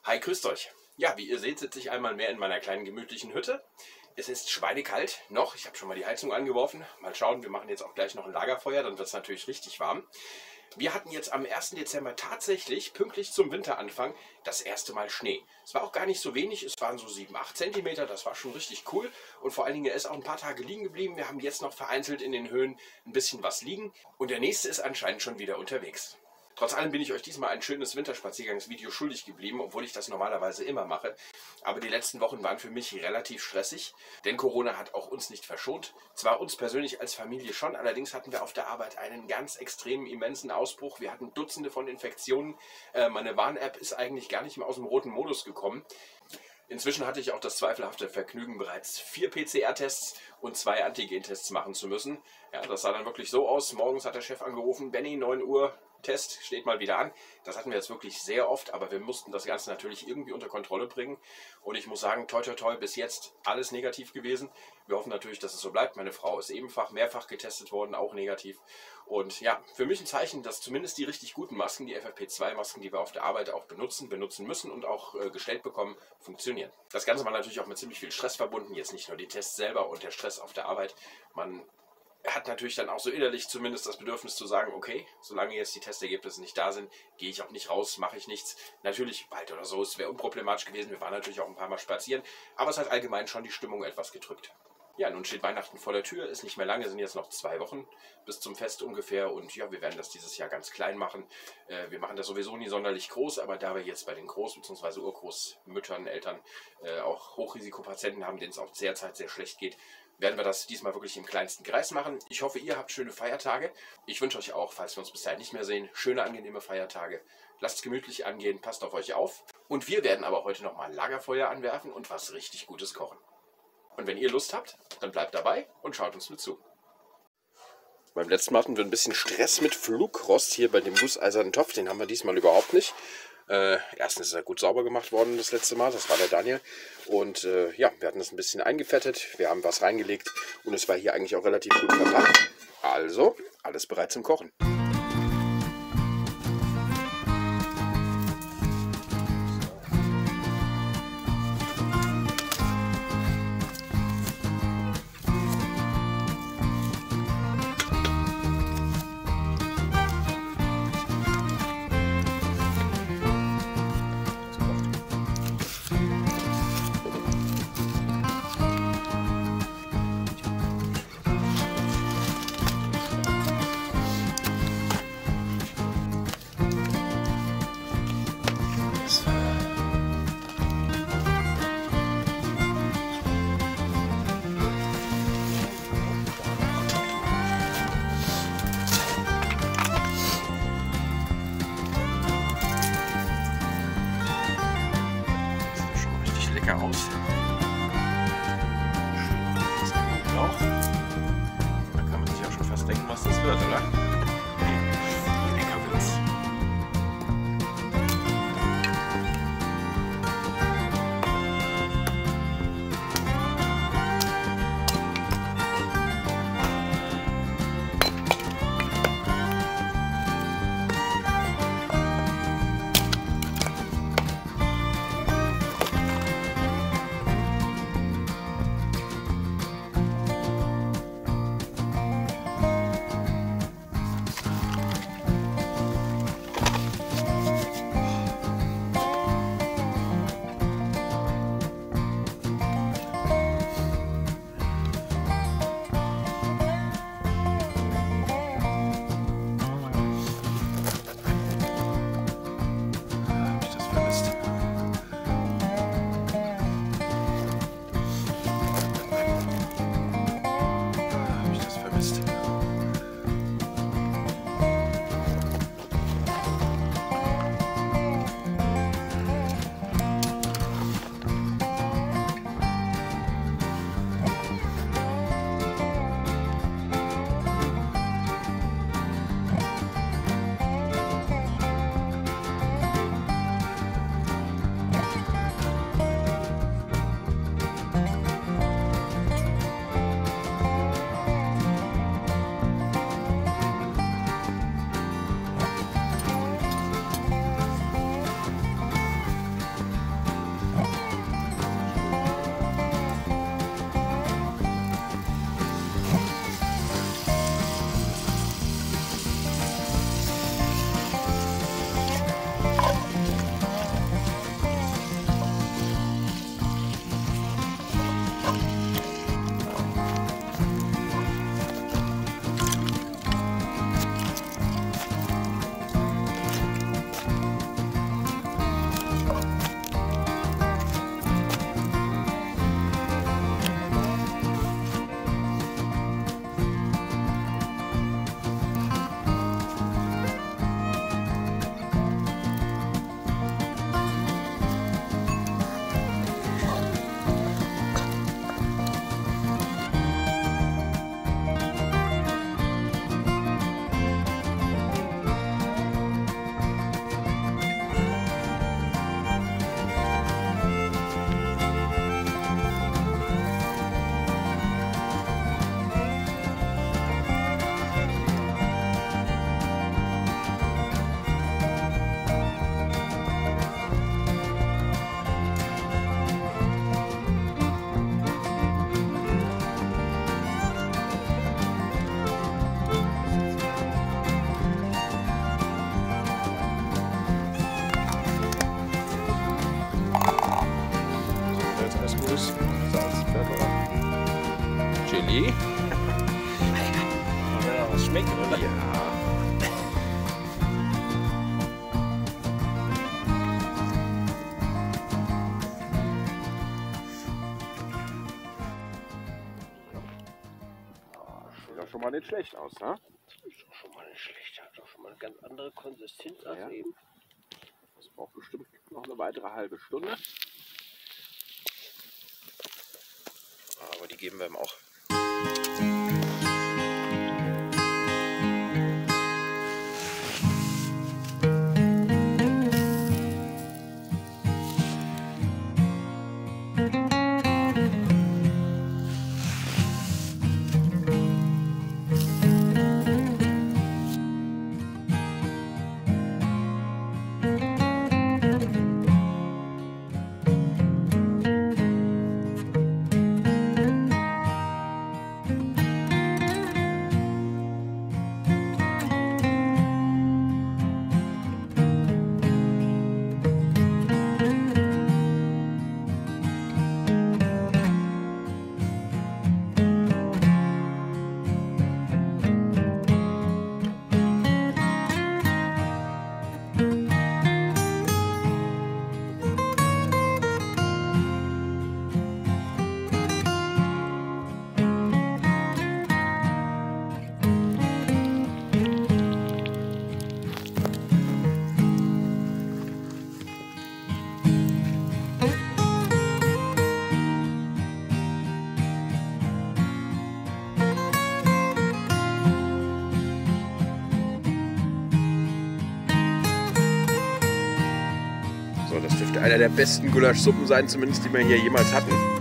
Hi, grüßt euch. Ja, wie ihr seht, sitze ich einmal mehr in meiner kleinen gemütlichen Hütte. Es ist schweinekalt noch. Ich habe schon mal die Heizung angeworfen. Mal schauen, wir machen jetzt auch gleich noch ein Lagerfeuer, dann wird es natürlich richtig warm. Wir hatten jetzt am 1. Dezember tatsächlich, pünktlich zum Winteranfang, das erste Mal Schnee. Es war auch gar nicht so wenig, es waren so 7, 8 Zentimeter, das war schon richtig cool. Und vor allen Dingen, er ist auch ein paar Tage liegen geblieben. Wir haben jetzt noch vereinzelt in den Höhen ein bisschen was liegen. Und der nächste ist anscheinend schon wieder unterwegs. Trotz allem bin ich euch diesmal ein schönes Winterspaziergangsvideo schuldig geblieben, obwohl ich das normalerweise immer mache. Aber die letzten Wochen waren für mich relativ stressig, denn Corona hat auch uns nicht verschont. Zwar uns persönlich als Familie schon, allerdings hatten wir auf der Arbeit einen ganz extremen, immensen Ausbruch. Wir hatten Dutzende von Infektionen. Meine Warn-App ist eigentlich gar nicht mehr aus dem roten Modus gekommen. Inzwischen hatte ich auch das zweifelhafte Vergnügen, bereits 4 PCR-Tests und 2 Antigen-Tests machen zu müssen. Ja, das sah dann wirklich so aus. Morgens hat der Chef angerufen, Benny, 9 Uhr, Test steht mal wieder an. Das hatten wir jetzt wirklich sehr oft, aber wir mussten das Ganze natürlich irgendwie unter Kontrolle bringen. Und ich muss sagen, toi toi toi, bis jetzt alles negativ gewesen. Wir hoffen natürlich, dass es so bleibt. Meine Frau ist ebenfalls mehrfach getestet worden, auch negativ. Und ja, für mich ein Zeichen, dass zumindest die richtig guten Masken, die FFP2-Masken, die wir auf der Arbeit auch benutzen müssen und auch gestellt bekommen, funktionieren. Das Ganze war natürlich auch mit ziemlich viel Stress verbunden. Jetzt nicht nur die Tests selber und der Stress auf der Arbeit. Man hat natürlich dann auch so innerlich zumindest das Bedürfnis zu sagen, okay, solange jetzt die Testergebnisse nicht da sind, gehe ich auch nicht raus, mache ich nichts. Natürlich bald oder so, es wäre unproblematisch gewesen, wir waren natürlich auch ein paar Mal spazieren, aber es hat allgemein schon die Stimmung etwas gedrückt. Ja, nun steht Weihnachten vor der Tür, ist nicht mehr lange, sind jetzt noch 2 Wochen bis zum Fest ungefähr und ja, wir werden das dieses Jahr ganz klein machen. Wir machen das sowieso nie sonderlich groß, aber da wir jetzt bei den Groß- bzw. Urgroßmüttern, Eltern auch Hochrisikopatienten haben, denen es auch derzeit sehr schlecht geht, werden wir das diesmal wirklich im kleinsten Kreis machen. Ich hoffe, ihr habt schöne Feiertage. Ich wünsche euch auch, falls wir uns bis dahin nicht mehr sehen, schöne, angenehme Feiertage. Lasst es gemütlich angehen, passt auf euch auf. Und wir werden aber heute nochmal ein Lagerfeuer anwerfen und was richtig Gutes kochen. Und wenn ihr Lust habt, dann bleibt dabei und schaut uns mit zu. Beim letzten Mal hatten wir ein bisschen Stress mit Flugrost hier bei dem gusseisernen Topf. Den haben wir diesmal überhaupt nicht. Erstens ist er gut sauber gemacht worden das letzte Mal, das war der Daniel. Und ja, wir hatten das ein bisschen eingefettet, wir haben was reingelegt und es war hier eigentlich auch relativ gut verpackt. Also, alles bereit zum Kochen. Aus. Schön Knoblauch. Da kann man sich auch schon fast denken, was das wird, oder? Lecker wird's. Wie? Wenn da was schmeckt, oder? Ja. Sieht doch schon mal nicht schlecht aus, ne? Ist doch schon mal nicht schlecht. Hat doch schon mal eine ganz andere Konsistenz als Ja. eben. Das braucht bestimmt noch eine weitere halbe Stunde. Aber die geben wir ihm auch. So, das dürfte einer der besten Gulaschsuppen sein, zumindest die wir hier jemals hatten.